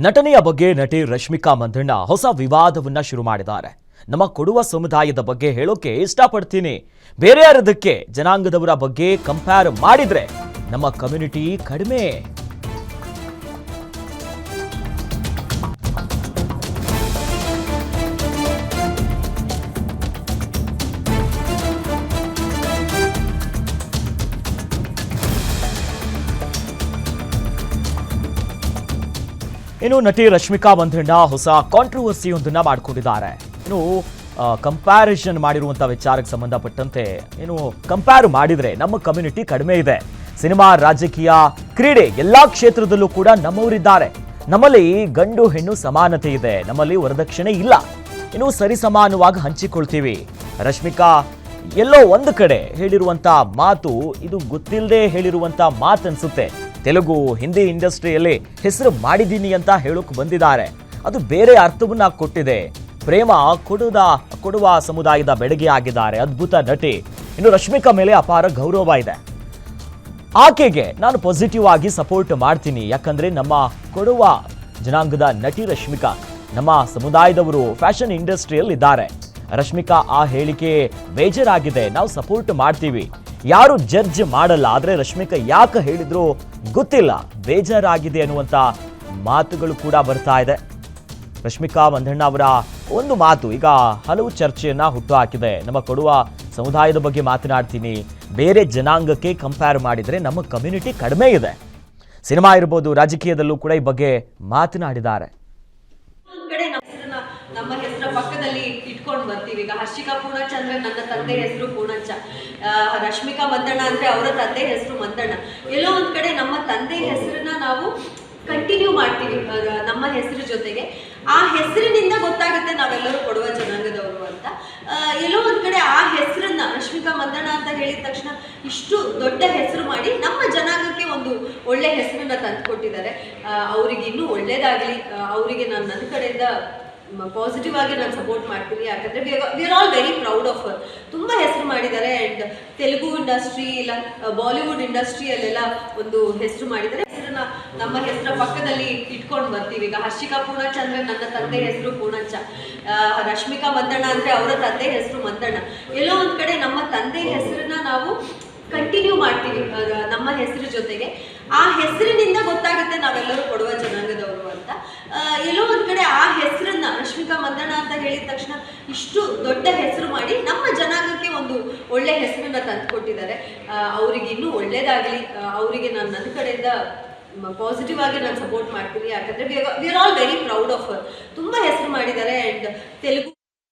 ನಟನೆಯ ಬಗ್ಗೆ ನಟಿ ರಶ್ಮಿಕಾ ಮಂದಣ್ಣ ಹೊಸ ವಿವಾದವನ್ನ ಶುರು ಮಾಡಿದ್ದಾರೆ. ನಮ್ಮ ಕೊಡುವ ಸಮುದಾಯದ ಬಗ್ಗೆ ಹೇಳೋಕೆ ಇಷ್ಟಪಡ್ತೀನಿ. ಬೇರೆ ಯಾರದಕ್ಕೆ ಜನಾಂಗದವರ ಬಗ್ಗೆ ಕಂಪೇರ್ ಮಾಡಿದ್ರೆ ನಮ್ಮ ಕಮ್ಯುನಿಟಿ ಕಡಿಮೆ. ಇನ್ನು ನಟಿ ರಶ್ಮಿಕಾ ಮಂದಣ್ಣ ಹೊಸ ಕಾಂಟ್ರವರ್ಸಿಯೊಂದನ್ನ ಮಾಡಿಕೊಂಡಿದ್ದಾರೆ. ಇನ್ನು ಕಂಪ್ಯಾರಿಸನ್ ಮಾಡಿರುವಂಥ ವಿಚಾರಕ್ಕೆ ಸಂಬಂಧಪಟ್ಟಂತೆ ಕಂಪೇರ್ ಮಾಡಿದ್ರೆ ನಮ್ಮ ಕಮ್ಯುನಿಟಿ ಕಡಿಮೆ ಇದೆ. ಸಿನಿಮಾ, ರಾಜಕೀಯ, ಕ್ರೀಡೆ ಎಲ್ಲಾ ಕ್ಷೇತ್ರದಲ್ಲೂ ಕೂಡ ನಮ್ಮವರಿದ್ದಾರೆ. ನಮ್ಮಲ್ಲಿ ಗಂಡು ಹೆಣ್ಣು ಸಮಾನತೆ ಇದೆ. ನಮ್ಮಲ್ಲಿ ವರದಕ್ಷಿಣೆ ಇಲ್ಲ. ಇನ್ನು ಸರಿಸಮಾನವಾಗಿ ಹಂಚಿಕೊಳ್ತೀವಿ. ರಶ್ಮಿಕಾ ಎಲ್ಲೋ ಒಂದು ಕಡೆ ಹೇಳಿರುವಂತ ಮಾತು ಇದು ಗೊತ್ತಿಲ್ಲದೆ ಹೇಳಿರುವಂತ ಮಾತನ್ಸುತ್ತೆ. ತೆಲುಗು, ಹಿಂದಿ ಇಂಡಸ್ಟ್ರಿಯಲ್ಲಿ ಹೆಸರು ಮಾಡಿದ್ದೀನಿ ಅಂತ ಹೇಳೋಕೆ ಬಂದಿದ್ದಾರೆ. ಅದು ಬೇರೆ ಅರ್ಥವನ್ನ ಕೊಟ್ಟಿದೆ. ಪ್ರೇಮ ಕೊಡುವ ಸಮುದಾಯದ ಬೆಡಗಿ ಆಗಿದ್ದಾರೆ. ಅದ್ಭುತ ನಟಿ. ಇನ್ನು ರಶ್ಮಿಕಾ ಮೇಲೆ ಅಪಾರ ಗೌರವ ಇದೆ. ಆಕೆಗೆ ನಾನು ಪಾಸಿಟಿವ್ ಆಗಿ ಸಪೋರ್ಟ್ ಮಾಡ್ತೀನಿ. ಯಾಕಂದ್ರೆ ನಮ್ಮ ಕೊಡುವ ಜನಾಂಗದ ನಟಿ ರಶ್ಮಿಕಾ ನಮ್ಮ ಸಮುದಾಯದವರು ಫ್ಯಾಷನ್ ಇಂಡಸ್ಟ್ರಿಯಲ್ಲಿ ಇದ್ದಾರೆ. ರಶ್ಮಿಕಾ ಆ ಹೇಳಿಕೆ ಬೇಜಾರಾಗಿದೆ. ನಾವು ಸಪೋರ್ಟ್ ಮಾಡ್ತೀವಿ. ಯಾರು ಜಡ್ಜ್ ಮಾಡಲ್ಲ. ಆದ್ರೆ ರಶ್ಮಿಕಾ ಯಾಕೆ ಹೇಳಿದ್ರು ಗೊತ್ತಿಲ್ಲ. ಬೇಜಾರಾಗಿದೆ ಅನ್ನುವಂಥ ಮಾತುಗಳು ಕೂಡ ಬರ್ತಾ ಇದೆ. ರಶ್ಮಿಕಾ ಮಂದಣ್ಣ ಅವರ ಒಂದು ಮಾತು ಈಗ ಹಲವು ಚರ್ಚೆಯನ್ನ ಹುಟ್ಟುಹಾಕಿದೆ. ನಮ್ಮ ಕೊಡುವ ಸಮುದಾಯದ ಬಗ್ಗೆ ಮಾತನಾಡ್ತೀನಿ. ಬೇರೆ ಜನಾಂಗಕ್ಕೆ ಕಂಪೇರ್ ಮಾಡಿದ್ರೆ ನಮ್ಮ ಕಮ್ಯುನಿಟಿ ಕಡಿಮೆ ಇದೆ. ಸಿನಿಮಾ ಇರ್ಬೋದು, ರಾಜಕೀಯದಲ್ಲೂ ಕೂಡ ಈ ಬಗ್ಗೆ ಮಾತನಾಡಿದ್ದಾರೆ. ನಮ್ಮ ಹೆಸರ ಪಕ್ಕದಲ್ಲಿ ಇಟ್ಕೊಂಡು ಬರ್ತೀವಿ. ಈಗ ಹರ್ಷಿಕಾ ಪೂರ್ಣಚ ಅಂದ್ರೆ ನನ್ನ ತಂದೆ ಹೆಸರು ಪೂರ್ಣಚ, ರಶ್ಮಿಕಾ ಮಂದಣ್ಣ ಅಂದ್ರೆ ಅವರ ತಂದೆ ಹೆಸರು ಮಂದಣ್ಣ. ಎಲ್ಲೋ ಒಂದ್ ಕಡೆ ನಮ್ಮ ತಂದೆ ಹೆಸರನ್ನ ನಾವು ಕಂಟಿನ್ಯೂ ಮಾಡ್ತೀವಿ ನಮ್ಮ ಹೆಸರು ಜೊತೆಗೆ. ಆ ಹೆಸರಿನಿಂದ ಗೊತ್ತಾಗುತ್ತೆ ನಾವೆಲ್ಲರೂ ಕೊಡುವ ಜನಾಂಗದವರು ಅಂತ. ಎಲ್ಲೋ ಒಂದ್ ಕಡೆ ಆ ಹೆಸರನ್ನ ರಶ್ಮಿಕಾ ಮಂದಣ್ಣ ಅಂತ ಹೇಳಿದ ತಕ್ಷಣ ಇಷ್ಟು ದೊಡ್ಡ ಹೆಸರು ಮಾಡಿ ನಮ್ಮ ಜನಾಂಗಕ್ಕೆ ಒಂದು ಒಳ್ಳೆ ಹೆಸರನ್ನ ತಂದುಕೊಟ್ಟಿದ್ದಾರೆ. ಅವ್ರಿಗೆ ಇನ್ನೂ ಒಳ್ಳೇದಾಗ್ಲಿ. ಅವರಿಗೆ ನಾನು ನನ್ನ ಕಡೆಯಿಂದ ಪಾಸಿಟಿವ್ ಆಗಿ ನಾನು ಸಪೋರ್ಟ್ ಮಾಡ್ತೀನಿ. ಯಾಕಂದ್ರೆ we are all very proud of her. ತುಂಬ ಹೆಸರು ಮಾಡಿದ್ದಾರೆ. ಆ್ಯಂಡ್ ತೆಲುಗು ಇಂಡಸ್ಟ್ರಿ ಇಲ್ಲ ಬಾಲಿವುಡ್ ಇಂಡಸ್ಟ್ರಿಯಲ್ಲೆಲ್ಲ ಒಂದು ಹೆಸರು ಮಾಡಿದ್ದಾರೆ. ಹೆಸರನ್ನ ನಮ್ಮ ಹೆಸರ ಪಕ್ಕದಲ್ಲಿ ಇಟ್ಕೊಂಡು ಬರ್ತೀವಿ. ಈಗ ಹರ್ಷಿಕಾ ಪೂರ್ಣಚ ಅಂದ್ರೆ ನನ್ನ ತಂದೆ ಹೆಸರು ಪೂರ್ಣಚ, ರಶ್ಮಿಕಾ ಮಂದಣ್ಣ ಅಂದ್ರೆ ಅವರ ತಂದೆ ಹೆಸರು ಮಂದಣ್ಣ. ಎಲ್ಲೋ ಒಂದ್ ಕಡೆ ನಮ್ಮ ತಂದೆ ಹೆಸರನ್ನ ನಾವು ಕಂಟಿನ್ಯೂ ಮಾಡ್ತೀವಿ ನಮ್ಮ ಹೆಸರು ಜೊತೆಗೆ. ಆ ಹೆಸರಿನಿಂದ ಗೊತ್ತಾಗುತ್ತೆ ನಾವೆಲ್ಲರೂ ಕೊಡುವ ಜನಾಂಗದವರು ಅಂತ. ಎಲ್ಲೋ ಒಂದ್ ಕಡೆ ಆ ಹೆಸರನ್ನ ರಶ್ಮಿಕಾ ಮಂದಣ್ಣ ಅಂತ ಹೇಳಿದ ತಕ್ಷಣ ಇಷ್ಟು ದೊಡ್ಡ ಹೆಸರು ಮಾಡಿ ನಮ್ಮ ಜನಾಂಗಕ್ಕೆ ಒಂದು ಒಳ್ಳೆ ಹೆಸರನ್ನ ತಂದುಕೊಟ್ಟಿದ್ದಾರೆ. ಅವ್ರಿಗೆ ಇನ್ನೂ ಒಳ್ಳೇದಾಗ್ಲಿ. ಅವರಿಗೆ ನಾನು ನನ್ನ ಕಡೆಯಿಂದ ಪಾಸಿಟಿವ್ ಆಗಿ ನಾನು ಸಪೋರ್ಟ್ ಮಾಡ್ತೀನಿ. ಯಾಕಂದ್ರೆ we are all very proud of her. ತುಂಬ ಹೆಸರು ಮಾಡಿದ್ದಾರೆ. ಆ್ಯಂಡ್ ತೆಲುಗು